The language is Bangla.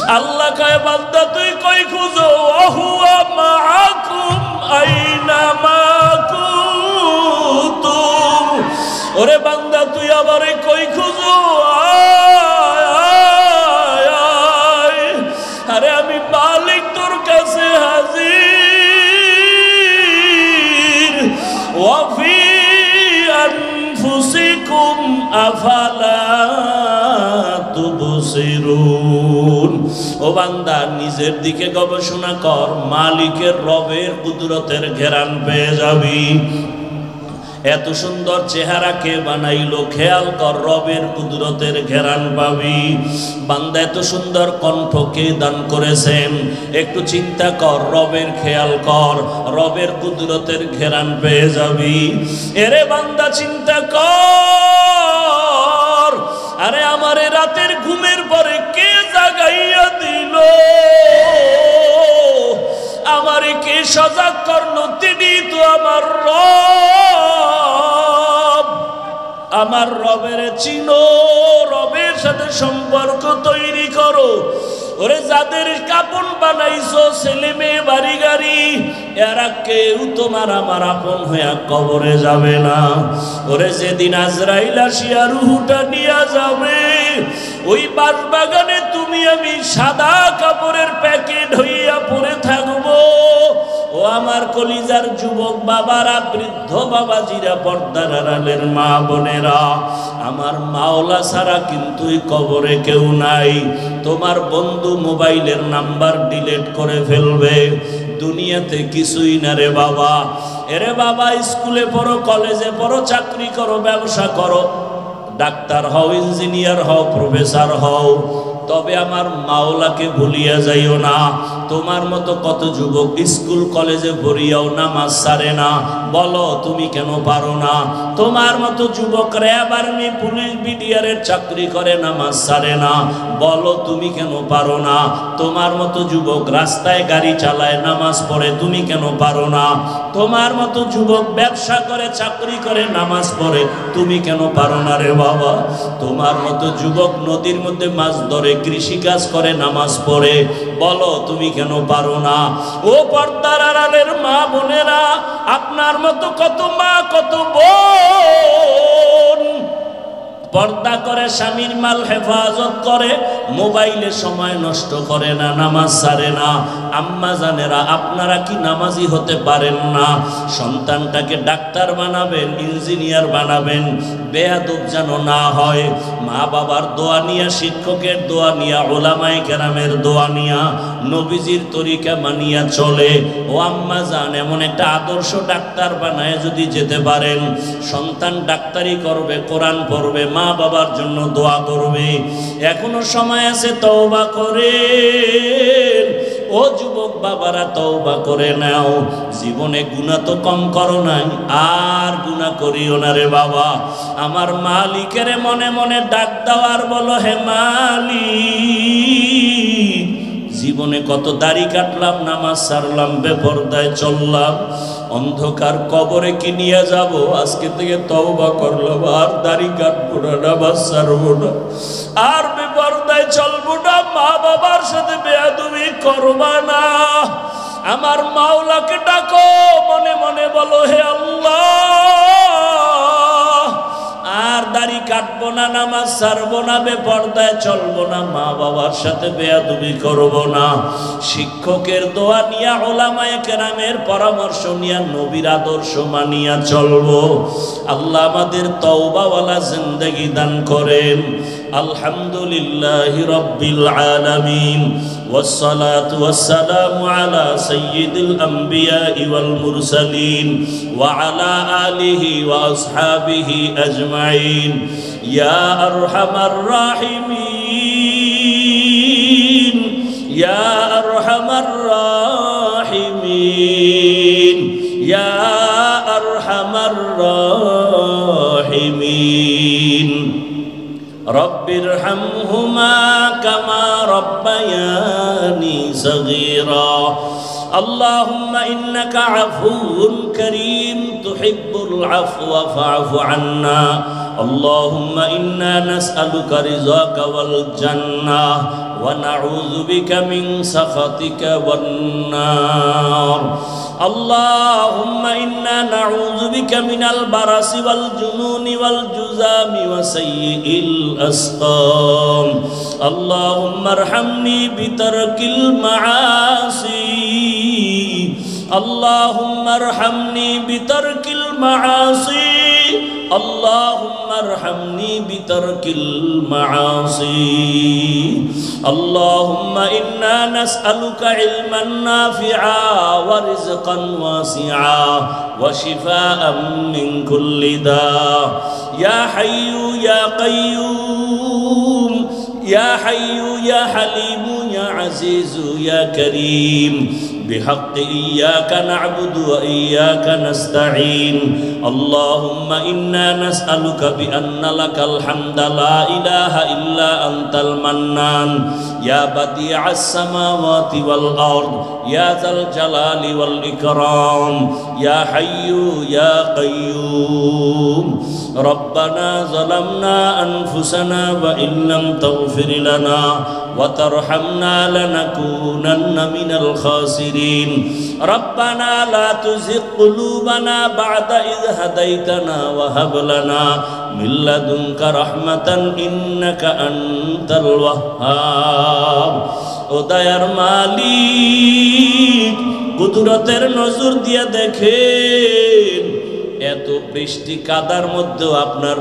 আল্লাহ কয় বান্দা তুই কই খুঁজো ওহুয়া মাআকুম আইনা মা কুনতুম ওরে বান্দা তুই আমারে কই খুঁজো আরে আমি মালিক তোর কাছে হাজির ওয়াফি আনফুসিকুম আফালা তুবসিরুন ও বান্দা নিজের দিকে গবেষণা কর মালিকের রবের কুদরতের ঘেরান পেয়ে যাবি এত সুন্দর চেহারা কে বানাইলো খেয়াল কর রবের কুদরতের ঘেরান পাবি বান্দা এত সুন্দর কণ্ঠ কে দান করেছেন একটু চিন্তা কর রবের খেয়াল কর রবের কুদরতের ঘেরান পেয়ে যাবি এরে বান্দা চিন্তা কর আরে আমারে রাতের ঘুমের পরে কে জাগাইয়া দিল আমারে কে সজাগ করলো তিনি তো আমার রব আমার রবের চিনো রবের সাথে সম্পর্ক তৈরি করো ওরে যাদের কাপন বানাইছো ছেলে মেয়ে বাড়ি গাড়ি এরা কেউ তোমার আমার আপন হইয়া কবরে যাবে না ওরে যেদিন আজরাইল আসিয়া রুহুটা নিয়া যাবে ওই বাগানে তুমি আমি সাদা কাপড়ের প্যাকেট হইয়া পড়ে থাকবো ও আমার কলিজার যুবক বাবারা বৃদ্ধ বাবাজিরা পর্দার আড়ালের মা বোনেরা আমার মাওলা ছাড়া কিন্তু কবরে কেউ নাই তোমার বন্ধু মোবাইলের নাম্বার ডিলিট করে ফেলবে দুনিয়াতে কিছুই না রে বাবা এরে বাবা স্কুলে পড়ো কলেজে পড়ো চাকরি করো ব্যবসা করো ডাক্তার হও ইঞ্জিনিয়ার হও প্রফেসর হও তবে আমার মাওলাকে ভুলিয়া যাইও না তোমার মতো কত যুবক স্কুল কলেজে পড়িয়াও নামাজ ছাড়ে না বলো তুমি কেন পারো না তোমার মতো যুবক র্যাব আর্মি পুলিশ বিডিআরের চাকরি করে নামাজ ছাড়ে না বলো তুমি কেন পারো না তোমার মতো যুবক রাস্তায় গাড়ি চালায় নামাজ পড়ে তুমি কেন পারো না তোমার মতো যুবক ব্যবসা করে চাকরি করে নামাজ পড়ে তুমি কেন পারো না রে বাবা তোমার মতো যুবক নদীর মধ্যে মাছ ধরে কৃষি কাজ করে নামাজ পড়ে বলো তুমি কেন পারো না ও পর্দার আড়ালের মা বোনেরা আপনার মতো কত মা কত বোন পর্দা করে স্বামীর মাল হেফাজত করে মোবাইলে সময় নষ্ট করে না নামাজ ছাড়ে না আম্মা জানেরা আপনারা কি নামাজি হতে পারেন না সন্তানটাকে ডাক্তার বানাবেন ইঞ্জিনিয়ার বানাবেন বেয়াদব যেন না হয় মা বাবার দোয়া নিয়া শিক্ষকের দোয়া নিয়া ওলামায়ে কেরামের দোয়া নিয়া নবীজির তরিকা মানিয়া চলে ও আম্মা জান এমন একটা আদর্শ ডাক্তার বানায় যদি যেতে পারেন সন্তান ডাক্তারি করবে কোরআন পড়বে মা বাবার জন্য দোয়া করবে এখনো সময় আছে তওবা করেন ও যুবক বাবারা তওবা করে নাও জীবনে গুনাহ তো কম করো নাই আর গুনাহ করিও না রে বাবা আমার মালিকের মনে মনে ডাক দাও আর বলো হে মালিক জীবনে কত দাড়ি কাটলাম নামাজ ছাড়লাম বেপরদায় চললাম অন্ধকার কবরে কি নিয়ে যাব আজকে থেকে তওবা করলাম আর দাড়ি কাটবো না নামাজ ছাড়বো না আর বেপরদায় চলবো না মা বাবার সাথে বেয়াদবি করবা না আমার মাওলাকে ডাকো মনে মনে বলো হে আল্লাহ আর দাড়ি কাটবো না নামাজ ছাড়বো না বেপরদায় চলবো না মা বাবার সাথে বেয়াদবি করবো না শিক্ষকের দোয়া নিয়া ওলামায়ে কেরামের পরামর্শ নিয়া নবীর আদর্শ মানিয়া চলবো আল্লাহ আমাদের তওবাওয়ালা জিন্দেগি দান করেন আলহামদুলিল্লাহি রাব্বিল আলামিন والصلاة والسلام على سيد الأنبياء والمرسلين وعلى آله وأصحابه أجمعين يا أرحم الراحمين يا أرحم الراحمين يا أرحم الراحمين رب ارحمهما كما ربياني صغيرا اللهم إنك عفو كريم تحب العفو فاعف عنا আল্লাহুম্মা ইন্না নাসআলুকা রিযাকা ওয়াল জান্নাহ ওয়া নাউযু বিকা মিন সাখাতিকা ওয়ান নার اللهم إنا نعوذ بك من البرص والجنون والجذام وسيء الأسقام اللهم ارحمني بترك المعاصي اللهم ارحمني بترك المعاصي اللهم ارحمني بترك المعاصي اللهم إنا نسألك علما نافعا ورزقا واسعا وشفاء من كل داء يا حي يا قيوم يا حي يا حليم يا عزيز يا كريم بحق إياك نعبد وإياك نستعين اللهم إنا نسألك بأن لك الحمد لا إله إلا أنت المنان يا بديع السماوات والأرض يا ذا الجلال والإكرام يا حي يا قيوم ربنا ظلمنا أنفسنا وإن لم تغفر لنا وترحمنا لنكونن من الخاسرين ربنا لا تزغ قلوبنا بعد إذ هديتنا وهب لنا من لدنك رحمة إنك أنت الوهاب ও দয়ার মালিক কুদরতের নজর দিয়ে দেখেন এত বৃষ্টি কাদার মধ্যে আপনার